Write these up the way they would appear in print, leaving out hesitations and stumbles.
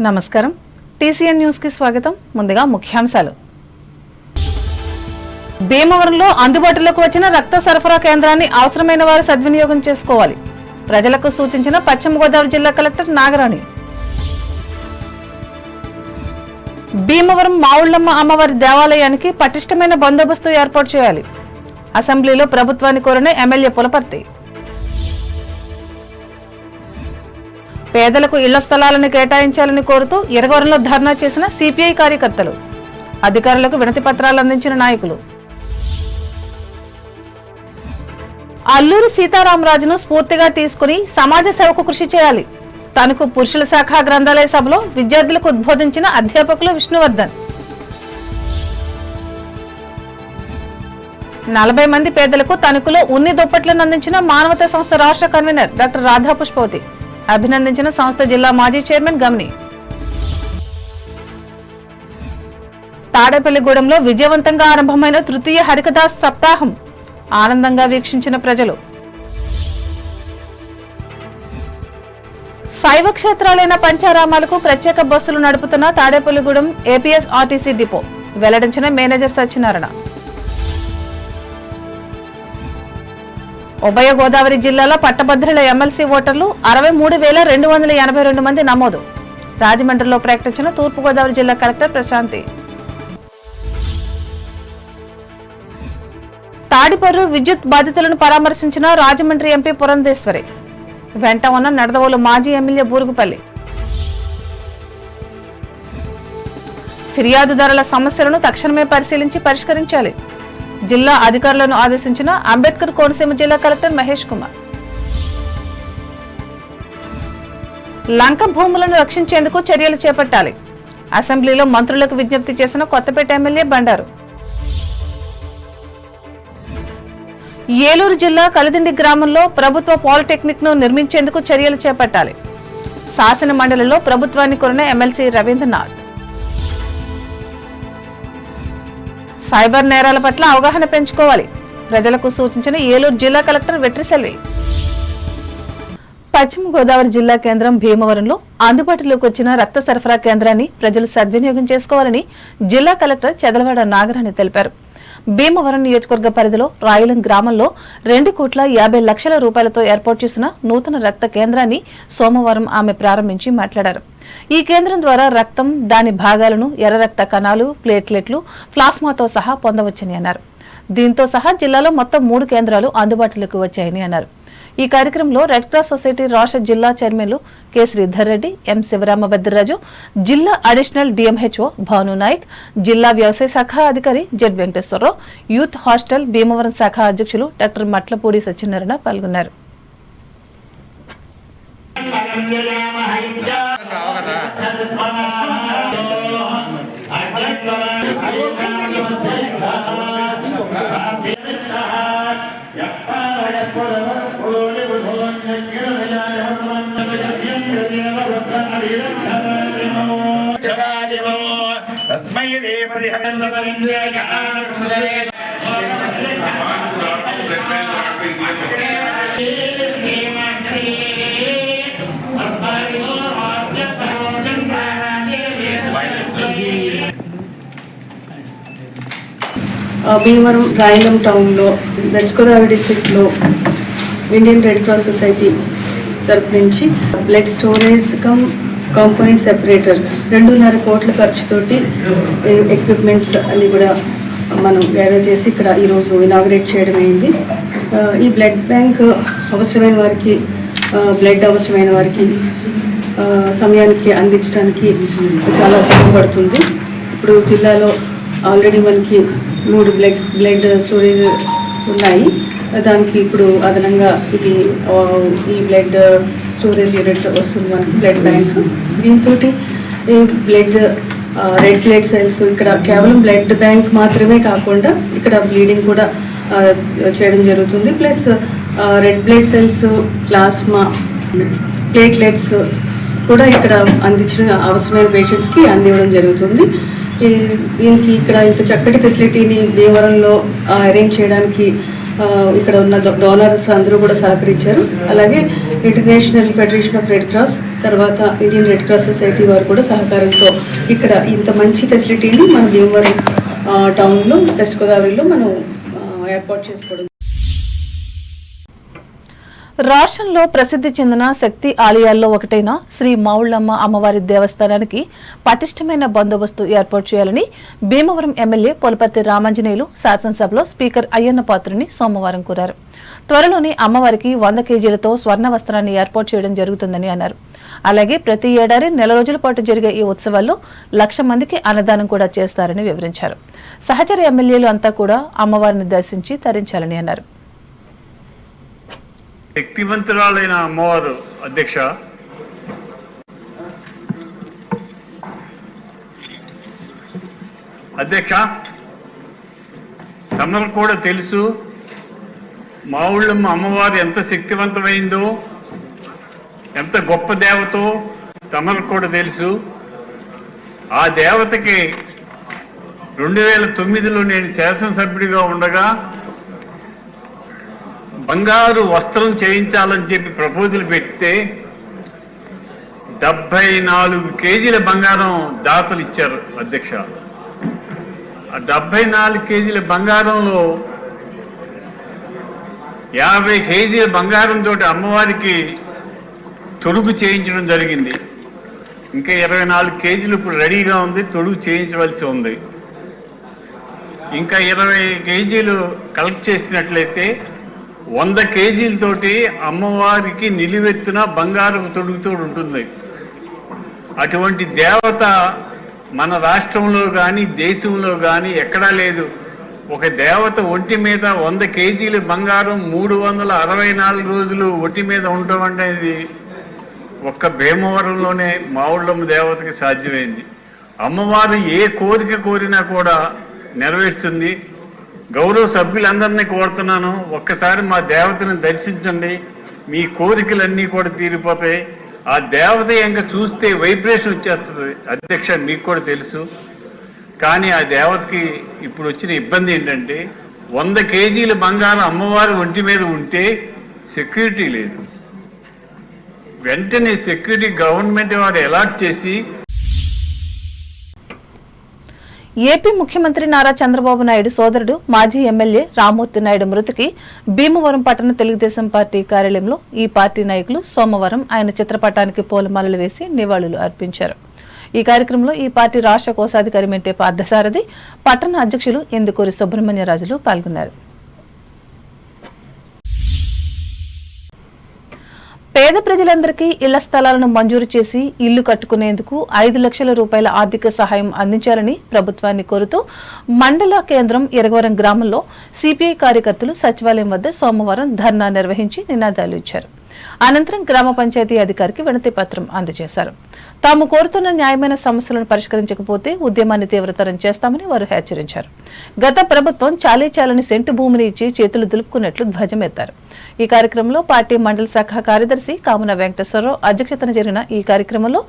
నమస్కారం TCN news కి స్వాగతం. ముందుగా ముఖ్యాంశాలు. భీమవరంలో అందుబాటులోకి వచ్చిన రక్త సరఫరా కేంద్రాన్ని అవసరమైన వారు సద్వినియోగం చేసుకోవాలి. ప్రజలకు సూచించిన పశ్చిమ గోదావరి జిల్లా కలెక్టర్ నాగరాణి. భీమవరం మావుళ్లమ్మ అమ్మవారి దేవాలయానికి పటిష్టమైన బందోబస్తు ఏర్పాటు చేయాలి. అసెంబ్లీలో ప్రభుత్వాన్ని కోరిన ఎమ్మెల్యే పులపర్తి. పేదలకు ఇళ్ల స్థలాలను కేటాయించాలని కోరుతూ ఇరగవరంలో ధర్నా చేసిన సిపిఐ కార్యకర్తలు. అధికారులకు వినతి పత్రాలు అందించిన నాయకులు. అల్లూరి సీతారామరాజును స్ఫూర్తిగా తీసుకుని సమాజ సేవకు కృషి చేయాలి. తణుకు పురుషుల శాఖ గ్రంథాలయ సభలో విద్యార్థులకు ఉద్బోధించిన అధ్యాపకులు విష్ణువర్ధన్. 40 మంది పేదలకు తణుకులో ఉన్ని దుప్పట్లను అందించిన మానవతా సంస్థ రాష్ట్ర కన్వీనర్ డాక్టర్ రాధా పుష్పవతి. అభినందించిన సంస్థ జిల్లా మాజీ చైర్మన్ గమని. తాడేపల్లిగూడెంలో విజయవంతంగా ఆరంభమైన తృతీయ హరికదాస్ సప్తాహం ఆనందంగా వీక్షించిన ప్రజలు. శైవ క్షేత్రాలైన పంచారామాలకు ప్రత్యేక బస్సులు నడుపుతున్న తాడేపల్లిగూడెం ఏపీఎస్ ఆర్టీసీ డిపో వెల్లడించిన మేనేజర్ సత్యనారాయణ. ఉభయ గోదావరి జిల్లాల పట్టభద్రుల ఎమ్మెల్సీ ఓటర్లు 63,282 మంది నమోదు. రాజమండ్రిలో ప్రకటించిన తూర్పుగోదావరి జిల్లా కలెక్టర్ ప్రశాంతి. తాడిపర్రు విద్యుత్ బాధితులను పరామర్శించిన రాజమండ్రి ఎంపీ పురంధేశ్వరి. వెంట ఉన్న నడదవోలు మాజీ ఎమ్మెల్యే బూరుగుపల్లి. ఫిర్యాదుదారుల సమస్యలను తక్షణమే పరిశీలించి పరిష్కరించాలి. జిల్లా అధికారులను ఆదేశించిన అంబేద్కర్ కోనసీమ జిల్లా కలెక్టర్ మహేష్ కుమార్. లంక భూములను రక్షించేందుకు చర్యలు చేపట్టాలి. అసెంబ్లీలో మంత్రులకు విజ్ఞప్తి చేసిన కొత్తపేట ఎమ్మెల్యే బండారు. ఏలూరు జిల్లా కలిదిండి గ్రామంలో ప్రభుత్వ పాలిటెక్నిక్ ను నిర్మించేందుకు చర్యలు చేపట్టాలి. శాసన మండలిలో ప్రభుత్వాన్ని కోరిన ఎమ్మెల్సీ రవీంద్రనాథ్. సైబర్ నేరాల పట్ల అవగాహన పెంచుకోవాలి. ప్రజలకు సూచించిన ఏలూరు జిల్లా కలెక్టర్ వెట్రిసెల్వి. పశ్చిమ గోదావరి జిల్లా కేంద్రం భీమవరంలో అందుబాటులోకి వచ్చిన రక్త సరఫరా కేంద్రాన్ని ప్రజలు సద్వినియోగం చేసుకోవాలని జిల్లా కలెక్టర్ చెదలవాడ నాగరాణి తెలిపారు. భీమవరం నియోజకవర్గ పరిధిలో రాయలం గ్రామంలో 2,50,00,000 రూపాయలతో ఏర్పాటు చేసిన నూతన రక్త కేంద్రాన్ని సోమవారం ఆమె ప్రారంభించి మాట్లాడారు. ఈ కేంద్రం ద్వారా రక్తం, దాని భాగాలను, ఎర్ర రక్త కణాలు, ప్లేట్లెట్లు, ప్లాస్మాతో సహా పొందవచ్చని అన్నారు. దీంతో సహా జిల్లాలో మొత్తం 3 కేంద్రాలు అందుబాటులోకి వచ్చాయని అన్నారు. ఈ కార్యక్రమంలో రెడ్ క్రాస్ సొసైటీ రాష్ట్ర జిల్లా చైర్మన్లు కె శ్రీధర్ రెడ్డి, ఎం శివరామభద్రరాజు, జిల్లా అడిషనల్ డిఎంహెచ్ఓ భాను నాయక్, జిల్లా వ్యవసాయ శాఖ అధికారి Z Venkateswararao, youth hostel Bhimavaram శాఖ అధ్యక్షులు డాక్టర్ మట్లపూడి సత్యనారాయణ పాల్గొన్నారు. భీమవరం రాయలం టౌన్లో వెస్ట్ గోదావరి డిస్ట్రిక్ట్లో ఇండియన్ రెడ్ క్రాస్ సొసైటీ తరపు నుంచి బ్లడ్ స్టోరేజ్ కాంపోనెంట్ సెపరేటర్ 2.5 కోట్ల ఖర్చుతోటి ఎక్విప్మెంట్స్ అన్ని కూడా మనం గ్యాదర్ చేసి ఇక్కడ ఈరోజు ఇనాగ్రేట్ చేయడం అయింది. ఈ బ్లడ్ బ్యాంక్ అవసరమైన వారికి బ్లడ్ అవసరమైన వారికి సమయానికి అందించడానికి చాలా ఉపయోగపడుతుంది. ఇప్పుడు జిల్లాలో ఆల్రెడీ మనకి 3 బ్లడ్ స్టోరేజ్ ఉన్నాయి. దానికి ఇప్పుడు అదనంగా ఈ బ్లడ్ స్టోరేజ్ యూనిట్ వస్తుంది మనకి బ్లడ్ బ్యాంక్స్. దీంతో బ్లడ్ రెడ్ బ్లడ్ సెల్స్ ఇక్కడ కేవలం బ్లడ్ బ్యాంక్ మాత్రమే కాకుండా ఇక్కడ బ్లీడింగ్ కూడా చేయడం జరుగుతుంది. Plus red blood cells, plasma, platelets కూడా ఇక్కడ అందించిన అవసరమైన పేషెంట్స్కి అందివ్వడం జరుగుతుంది. దీనికి ఇక్కడ ఇంత చక్కటి ఫెసిలిటీని భీమవరంలో అరేంజ్ చేయడానికి ఇక్కడ ఉన్న డోనర్స్ అందరూ కూడా సహకరించారు. అలాగే international federation of red cross, తర్వాత ఇండియన్ రెడ్ క్రాస్ సొసైటీ వారు కూడా సహకారంతో ఇక్కడ ఇంత మంచి ఫెసిలిటీని మన భీమవరం టౌన్లో, వెస్ట్ గోదావరిలో మనం ఏర్పాటు చేసుకోవడం. రాష్ట్రంలో ప్రసిద్ధి చెందిన శక్తి ఆలయాల్లో ఒకటైన శ్రీ మావుళ్ళమ్మ అమ్మవారి దేవస్థానానికి పటిష్టమైన బందోబస్తు ఏర్పాటు చేయాలని భీమవరం ఎమ్మెల్యే పొలపర్తి రామాంజనేయులు శాసనసభలో స్పీకర్ అయ్యన్న పాత్రుని సోమవారం కోరారు. త్వరలోనే అమ్మవారికి 100 కేజీలతో స్వర్ణ వస్త్రాన్ని ఏర్పాటు చేయడం జరుగుతుందని అన్నారు. అలాగే ప్రతి ఏడాది నెల రోజుల పాటు జరిగే ఈ ఉత్సవాల్లో 1,00,000 మందికి అన్నదానం కూడా చేస్తారని వివరించారు. సహచర ఎమ్మెల్యేలు అంతా కూడా అమ్మవారిని దర్శించి తరించాలని అన్నారు. శక్తివంతురాలైన అమ్మవారు అధ్యక్ష, తమకు కూడా తెలుసు మావుళ్ళమ్మ అమ్మవారు ఎంత శక్తివంతమైందో, ఎంత గొప్ప దేవతో తమకు కూడా తెలుసు. ఆ దేవతకి 2009లో నేను శాసనసభ్యుడిగా ఉండగా బంగారు వస్త్రం చేయించాలని చెప్పి ప్రపోజల్ పెడితే 74 కేజీల బంగారం దాతలు ఇచ్చారు అధ్యక్ష. ఆ 74 కేజీల బంగారంలో 50 కేజీల బంగారంతో అమ్మవారికి తొడుగు చేయించడం జరిగింది. ఇంకా 24 కేజీలు ఇప్పుడు రెడీగా ఉంది, తొడుగు చేయించవలసి ఉంది. ఇంకా 20 కేజీలు కలెక్ట్ చేసినట్లయితే 100 కేజీలతోటి అమ్మవారికి నిలువెత్తున బంగారు తొడుగుతో ఉంటుంది. అటువంటి దేవత మన రాష్ట్రంలో కానీ దేశంలో కానీ ఎక్కడా లేదు. ఒక దేవత ఒంటి మీద 100 కేజీల బంగారం 364 రోజులు ఒంటి మీద ఉండటం అనేది ఒక్క భీమవరంలోనే మావుళ్ళమ్మ దేవతకి సాధ్యమైంది. అమ్మవారు ఏ కోరిక కోరినా కూడా నెరవేరుస్తుంది. గౌరవ సభ్యులందరినీ కోరుతున్నాను, ఒక్కసారి మా దేవతని దర్శించండి, మీ కోరికలన్నీ కూడా తీరిపోతాయి. ఆ దేవత ఇంకా చూస్తే వైబ్రేషన్ వచ్చేస్తుంది అధ్యక్ష, మీకు కూడా తెలుసు. కానీ ఆ దేవతకి ఇప్పుడు వచ్చిన ఇబ్బంది ఏంటంటే 100 కేజీల బంగారం అమ్మవారి ఒంటి మీద ఉంటే సెక్యూరిటీ లేదు. వెంటనే సెక్యూరిటీ గవర్నమెంట్ వారు అలాట్ చేసి. ఏపీ ముఖ్యమంత్రి నారా చంద్రబాబు నాయుడు సోదరుడు మాజీ ఎమ్మెల్యే రామ్మూర్తి నాయుడు మృతికి భీమవరం పట్టణ తెలుగుదేశం పార్టీ కార్యాలయంలో ఈ పార్టీ నాయకులు సోమవారం ఆయన చిత్రపటానికి పూలమాలలు వేసి నివాళులు అర్పించారు. ఈ కార్యక్రమంలో ఈ పార్టీ రాష్ట్ర కోశాధికారి మెంటే పార్థసారథి, పట్టణ అధ్యక్షులు ఇందుకూరి సుబ్రహ్మణ్యరాజులు పాల్గొన్నారు. పేద ప్రజలందరికీ ఇళ్ల స్థలాలను మంజూరు చేసి ఇల్లు కట్టుకునేందుకు 5 లక్షల రూపాయల ఆర్థిక సహాయం అందించాలని ప్రభుత్వాన్ని కోరుతూ మండల కేంద్రం ఇరగవరం గ్రామంలో సిపిఐ కార్యకర్తలు సచివాలయం వద్ద సోమవారం ధర్నా నిర్వహించి నినాదాలు ఇచ్చారు. అనంతరం గ్రామ పంచాయతీ అధికారికి వినతి పత్రం అందజేశారు. తాము కోరుతున్న న్యాయమైన సమస్యలను పరిష్కరించకపోతే ఉద్యమాన్ని తీవ్రతరం చేస్తామని వారు హెచ్చరించారు. గత ప్రభుత్వం చాలీచాలని సెంటు భూమిని ఇచ్చి చేతులు దులుపుకున్నట్లు ధ్వజమెత్తారు. ఈ కార్యక్రమంలో పార్టీ మండల శాఖ కార్యదర్శి కామున వెంకటేశ్వరరావు అధ్యక్షతన జరిగిన ఈ కార్యక్రమంలో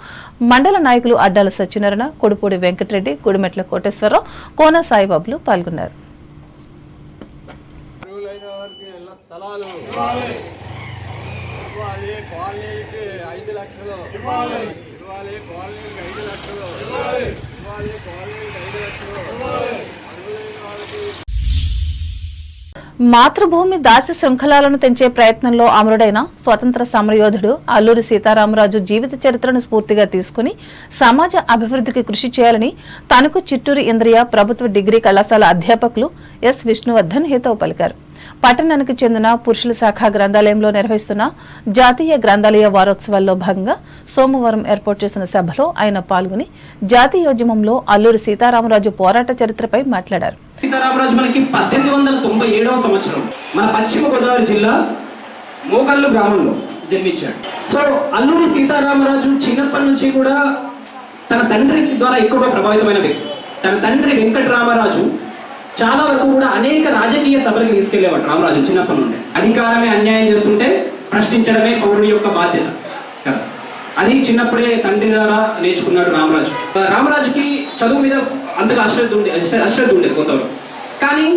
మండల నాయకులు అడ్డాల సత్యనారాయణ, కొడుపూడి వెంకటరెడ్డి, గుడిమెట్ల కోటేశ్వరరావు, కోన సాయిబాబులు పాల్గొన్నారు. మాతృభూమి దాసి శృంఖలాలను తెంచే ప్రయత్నంలో అమరుడైన స్వతంత్ర సమరయోధుడు అల్లూరి సీతారామరాజు జీవిత చరిత్రను స్ఫూర్తిగా తీసుకుని సమాజ అభివృద్ధికి కృషి చేయాలని తణుకు చిట్టూరు ఇంద్రియ ప్రభుత్వ డిగ్రీ కళాశాల అధ్యాపకులు ఎస్ విష్ణువర్ధన్ హితవు పలికారు. పట్టణానికి చెందిన పురుషుల శాఖ గ్రంథాలయంలో నిర్వహిస్తున్న జాతీయ గ్రంథాలయ వారోత్సవాల్లో భాగంగా సోమవారం ఏర్పాటు చేసిన సభలో ఆయన పాల్గొని జాతీయోద్యమంలో అల్లూరి సీతారామరాజు పోరాట చరిత్రపై మాట్లాడారు. సీతారామరాజు మనకి 1897వ సంవత్సరం మన పశ్చిమ గోదావరి జిల్లా మోకల్లు గ్రామంలో జన్మించాడు. సో అల్లూరి సీతారామరాజు చిన్నప్పటి నుంచి కూడా తన తండ్రి ద్వారా ఎక్కువగా ప్రభావితమైన వ్యక్తి. తన తండ్రి వెంకటరామరాజు చాలా వరకు కూడా అనేక రాజకీయ సభలకు తీసుకెళ్లేవాడు. రామరాజు చిన్నప్పటి నుండి అధికారమే అన్యాయం చేస్తుంటే ప్రశ్నించడమే పౌరుడి యొక్క బాధ్యత కదా, అది చిన్నప్పుడే తండ్రి ద్వారా నేర్చుకున్నాడు రామరాజు. రామరాజుకి చదువు మీద అంతగా అశ్రద్ధ ఉండేది కొంతవరకు, కానీ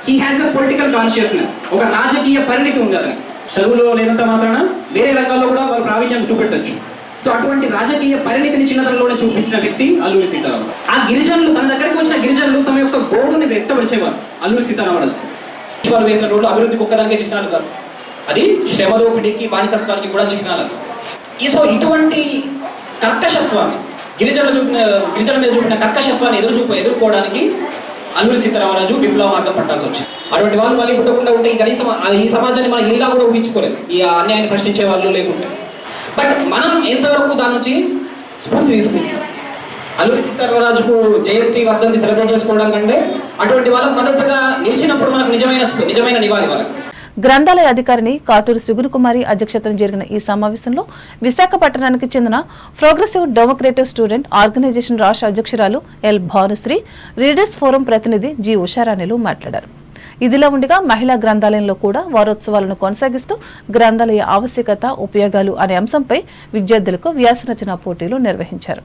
he has a political consciousness, ఒక రాజకీయ పరిణితి ఉంది అతనికి. చదువులో లేనంత మాత్రాన వేరే రంగాల్లో కూడా వాళ్ళు ప్రావీణ్యం చూపెట్టచ్చు. సో అటువంటి రాజకీయ పరిణితిని చిన్నతనంలోనే చూపించిన వ్యక్తి అల్లూరి సీతారామరాజు. ఆ గిరిజనులు, తన దగ్గరికి వచ్చిన గిరిజనులు తమ యొక్క గోడుని వ్యక్తపరిచేవారు అల్లూరి సీతారామరాజు. వాళ్ళు వేసిన రోడ్లు అభివృద్ధికి ఒక్కదానికే చిహ్నాలు కాదు, అది శ్రమదోపిడికి బానిసత్వానికి కూడా చిహ్నాలు. సో ఇటువంటి కర్కశత్వాన్ని గిరిజనుల మీద చూపిన కర్కశత్వాన్ని ఎదుర్కోవడానికి అల్లూరి సీతారామరాజు విప్లవ మార్గం పట్టాల్సి వచ్చింది. అటువంటి వాళ్ళు మళ్ళీ పుట్టకుండా ఉంటే కనీసం ఈ సమాజాన్ని మనం ఇలా కూడా ఊహించుకోలేదు, ఈ అన్యాయాన్ని ప్రశ్నించే వాళ్ళు లేకుంటే. బట్ మనం ఎంతవరకు దాని నుంచి స్ఫూర్తి తీసుకుంటాం. అల్లూరి సీతారామరాజుకు జయంతి వర్ధంతి సెలబ్రేట్ చేసుకోవడం కంటే అటువంటి వాళ్ళకు మద్దతుగా నిలిచినప్పుడు మనకు నిజమైన నివాళి వాళ్ళకి. గ్రంథాలయ అధికారిని కాటూరు సుగురుకుమారి అధ్యక్షతన జరిగిన ఈ సమావేశంలో విశాఖపట్నానికి చెందిన ప్రోగ్రెసివ్ డెమోక్రేటివ్ స్టూడెంట్ ఆర్గనైజేషన్ రాష్ట్ర అధ్యక్షురాలు ఎల్ భానుశ్రీ, రీడర్స్ ఫోరం ప్రతినిధి జి ఉషారాణిలు మాట్లాడారు. ఇదిలా ఉండగా మహిళా గ్రంథాలయంలో కూడా వారోత్సవాలను కొనసాగిస్తూ గ్రంథాలయ ఆవశ్యకత, ఉపయోగాలు అనే అంశంపై విద్యార్థులకు వ్యాసరచన పోటీలు నిర్వహించారు.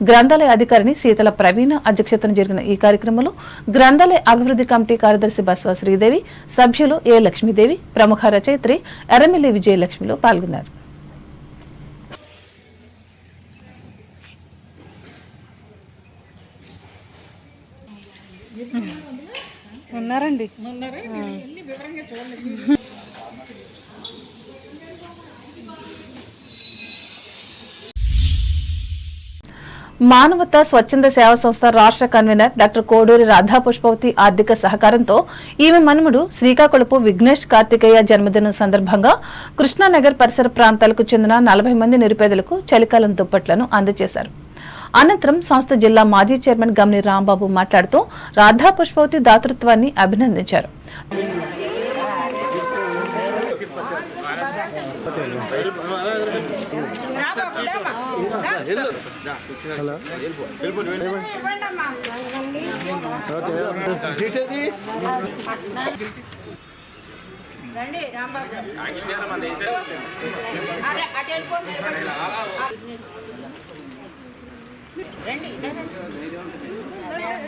గ్రంథాలయ అధికారిని శీతల ప్రవీణ అధ్యక్షతన జరిగిన ఈ కార్యక్రమంలో గ్రంథాలయ అభివృద్ధి కమిటీ కార్యదర్శి బస్వ శ్రీదేవి, సభ్యులు ఏ లక్ష్మీదేవి, ప్రముఖ రచయిత్రి ఎర్రమిల్లి విజయలక్ష్మిలు పాల్గొన్నారు. ఉన్నారండి. మానవత స్వచ్ఛంద సేవా సంస్థ రాష్ట్ర కన్వీనర్ డాక్టర్ కోడూరి రాధా పుష్పవతి ఆర్థిక సహకారంతో ఈమె మనుమడు శ్రీకాకుళపు విఘ్నేష్ కార్తికేయ జన్మదినం సందర్భంగా కృష్ణానగర్ పరిసర ప్రాంతాలకు చెందిన 40 మంది నిరుపేదలకు చలికాలం దుప్పట్లను అందజేశారు. అనంతరం సంస్థ జిల్లా మాజీ చైర్మన్ గమ్ని రాంబాబు మాట్లాడుతూ రాధా పుష్పవతి దాతృత్వాన్ని అభినందించారు.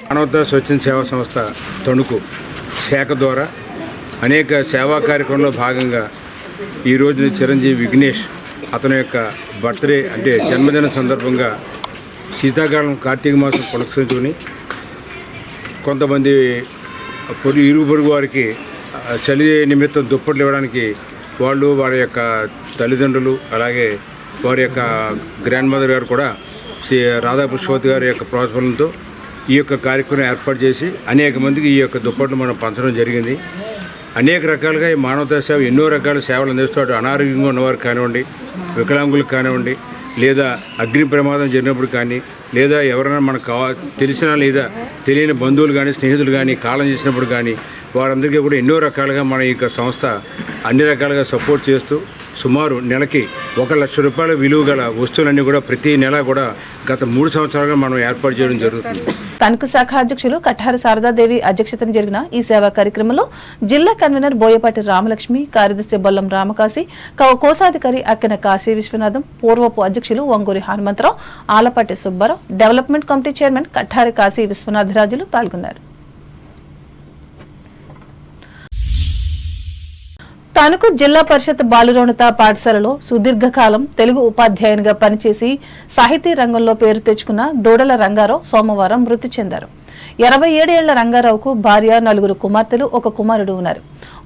మానవతా స్వచ్ఛంద సేవా సంస్థ తణుకు శాఖ ద్వారా అనేక సేవా కార్యక్రమంలో భాగంగా ఈరోజు చిరంజీవి విఘ్నేష్ అతని యొక్క బర్త్డే అంటే జన్మదిన సందర్భంగా శీతాకాలం కార్తీక మాసం పురస్కరించుకుని కొంతమంది ఇరుగు పొరుగు వారికి చలి నిమిత్తం దుప్పట్లు ఇవ్వడానికి వాళ్ళు, వారి యొక్క తల్లిదండ్రులు, అలాగే వారి యొక్క గ్రాండ్ మదర్ గారు కూడా శ్రీ రాధా పుష్పవతి గారి యొక్క ప్రోత్సాహంతో ఈ యొక్క కార్యక్రమం ఏర్పాటు చేసి అనేక మందికి ఈ యొక్క దుప్పట్లు మనం పంచడం జరిగింది. అనేక రకాలుగా ఈ మానవతా సేవ ఎన్నో రకాల సేవలు అందిస్తాడు. అనారోగ్యంగా ఉన్నవారు కానివ్వండి, వికలాంగులకు కానివ్వండి, లేదా అగ్ని ప్రమాదం జరిగినప్పుడు కానీ, లేదా ఎవరైనా మనకు తెలిసిన లేదా తెలియని బంధువులు కానీ, స్నేహితులు కానీ కాలం చేసినప్పుడు కానీ వారందరికీ కూడా ఎన్నో రకాలుగా మన ఈ యొక్క సంస్థ అన్ని రకాలుగా సపోర్ట్ చేస్తూ సుమారు నెలకి 1 లక్ష రూపాయల విలువ గల వస్తువులన్నీ కూడా ప్రతి నెల కూడా గత 3 సంవత్సరాలుగా మనం ఏర్పాటు చేయడం జరుగుతుంది. తణుకు శాఖ అధ్యక్షులు కఠారి శారదాదేవి అధ్యక్షతన జరిగిన ఈ సేవా కార్యక్రమంలో జిల్లా కన్వీనర్ బోయపాటి రామలక్ష్మి, కార్యదర్శి బొల్లం రామకాశి, కోశాధికారి అక్కిన కాశీ విశ్వనాథం, పూర్వపు అధ్యక్షులు Vanguri Hanumantha Rao, Alapati Subba Rao, development committee chairman Katari Kashi విశ్వనాథరాజులు పాల్గొన్నారు. తణుకు జిల్లా పరిషత్ బాలురోన్నత పాఠశాలలో సుదీర్ఘకాలం తెలుగు ఉపాధ్యాయునిగా పనిచేసి సాహితీ రంగంలో పేరు తెచ్చుకున్న దూడల రంగారావు సోమవారం మృతి చెందారు. 27 ఏళ్ల రంగారావుకు భార్య, 4 కుమార్తెలు, 1 కుమారుడు ఉన్నారు.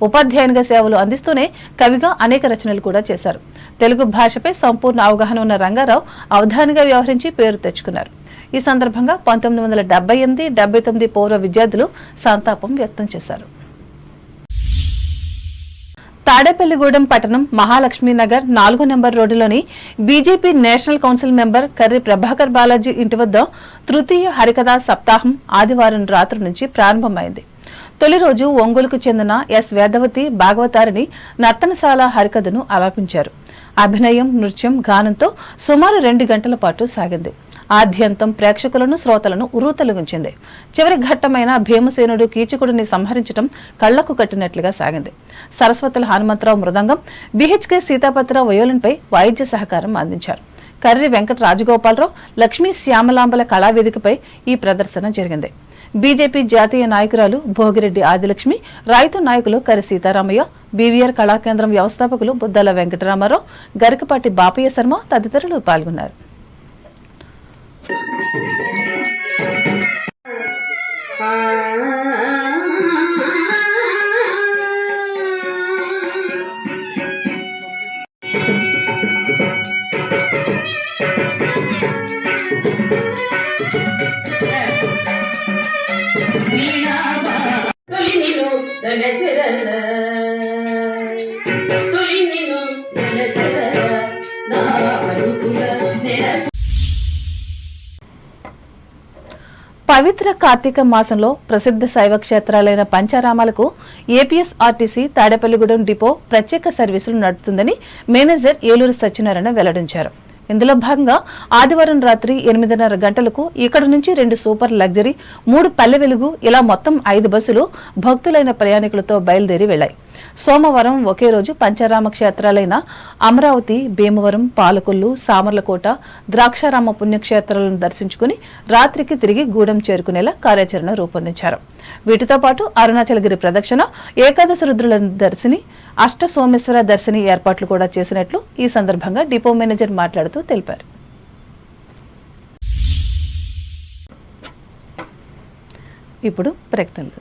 ఉపాధ్యాయునిగా సేవలు అందిస్తూనే కవిగా అనేక రచనలు కూడా చేశారు. తెలుగు భాషపై సంపూర్ణ అవగాహన ఉన్న రంగారావు అవధానిగా వ్యవహరించి పేరు తెచ్చుకున్నారు. ఈ సందర్భంగా 1978-79 పూర్వ విద్యార్థులు సంతాపం వ్యక్తం చేశారు. తాడేపల్లిగూడెం పట్టణం మహాలక్ష్మి నగర్ 4వ నెంబర్ రోడ్డులోని BJP national council member Karri Prabhakar Balaji ఇంటి వద్ద తృతీయ హరికథా సప్తాహం ఆదివారం రాత్రి నుంచి ప్రారంభమైంది. తొలి రోజు ఒంగోలుకు చెందిన ఎస్ వేదవతి భాగవతారిని నర్తనశాల హరికథను ఆలాపించారు. అభినయం, నృత్యం, గానంతో సుమారు 2 గంటల పాటు సాగింది. ఆద్యంతం ప్రేక్షకులను, శ్రోతలను ఉర్రూతలొగించింది. చివరి ఘట్టమైన భీమసేనుడు కీచకుడిని సంహరించడం కళ్లకు కట్టినట్లుగా సాగింది. సరస్వతుల హనుమంతరావు మృదంగం, బిహెచ్కే సీతాపతిరావు వయోలిన్పై వాయిద్య సహకారం అందించారు. కర్రి వెంకట రాజగోపాలరావు, లక్ష్మీ శ్యామలాంబల కళావేదికపై ఈ ప్రదర్శన జరిగింది. బీజేపీ జాతీయ నాయకురాలు భోగిరెడ్డి ఆదిలక్ష్మి, రైతు నాయకులు కర్రి సీతారామయ్య, బీవీఆర్ కళాకేంద్రం వ్యవస్థాపకులు బుద్దాల వెంకటరామారావు, గరికపాటి బాపయ్య శర్మ తదితరులు పాల్గొన్నారు. పవిత్ర కార్తీక మాసంలో ప్రసిద్ధ శైవ క్షేత్రాలైన పంచారామాలకు ఏపీఎస్ఆర్టీసీ తాడేపల్లిగూడెం డిపో ప్రత్యేక సర్వీసులు నడుపుతుందని మేనేజర్ ఏలూరు సత్యనారాయణ వెల్లడించారు. ఇందులో భాగంగా ఆదివారం రాత్రి 8:30 గంటలకు ఇక్కడ నుంచి 2 సూపర్ లగ్జరీ, 3 పల్లె వెలుగు ఇలా మొత్తం 5 బస్సులు భక్తులైన ప్రయాణికులతో బయలుదేరి వెళ్లాయి. సోమవారం ఒకే రోజు పంచారామ క్షేత్రాలైన అమరావతి, భీమవరం, పాలకొల్లు, సామర్లకోట, ద్రాక్షారామ పుణ్యక్షేత్రాలను దర్శించుకుని రాత్రికి తిరిగి గూడెం చేరుకునేలా కార్యాచరణ రూపొందించారు. వీటితో పాటు అరుణాచలగిరి ప్రదక్షిణ, ఏకాదశి రుద్రుల దర్శిని, అష్ట సోమేశ్వర దర్శిని ఏర్పాట్లు కూడా చేసినట్లు ఈ సందర్భంగా డిపో మేనేజర్ మాట్లాడుతూ తెలిపారు. ఇప్పుడు ప్రకటనలు.